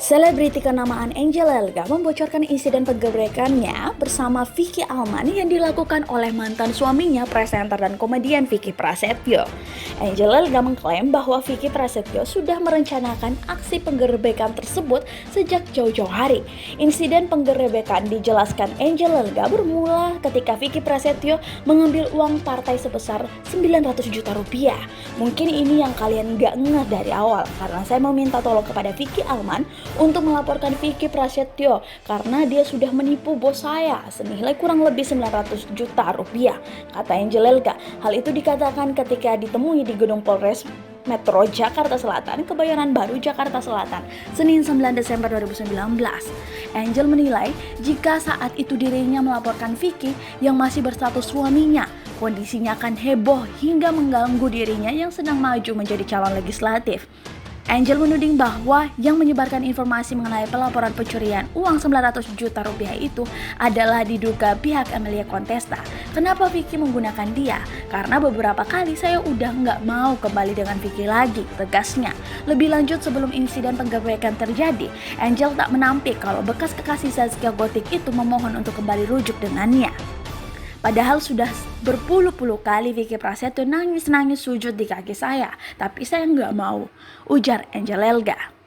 Selebriti kenamaan Angel Elga membocorkan insiden penggebrekannya bersama Vicky Alman yang dilakukan oleh mantan suaminya, presenter dan komedian Vicky Prasetyo. Angel Elga mengklaim bahwa Vicky Prasetyo sudah merencanakan aksi penggerebekan tersebut sejak jauh-jauh hari. Insiden penggerebekan dijelaskan Angel Elga bermula ketika Vicky Prasetyo mengambil uang partai sebesar 900 juta rupiah. Mungkin ini yang kalian gak ngeh dari awal, karena saya meminta tolong kepada Vicky Alman untuk melaporkan Vicky Prasetyo karena dia sudah menipu bos saya senilai kurang lebih 900 juta rupiah, kata Angel Elga. Hal itu dikatakan ketika ditemui di gedung Polres Metro Jakarta Selatan, Kebayoran Baru, Jakarta Selatan, Senin 9 Desember 2019. Angel menilai jika saat itu dirinya melaporkan Vicky yang masih berstatus suaminya, kondisinya akan heboh hingga mengganggu dirinya yang sedang maju menjadi calon legislatif. Angel menuding bahwa yang menyebarkan informasi mengenai pelaporan pencurian uang 900 juta rupiah itu adalah diduga pihak Amelia Contesta. Kenapa Vicky menggunakan dia? Karena beberapa kali saya udah nggak mau kembali dengan Vicky lagi, tegasnya. Lebih lanjut, sebelum insiden penggerebekan terjadi, Angel tak menampik kalau bekas kekasih Zaskia Gotik itu memohon untuk kembali rujuk dengannya. Padahal sudah berpuluh-puluh kali Vicky Prasetyo nangis-nangis sujud di kaki saya, tapi saya nggak mau, ujar Angel Elga.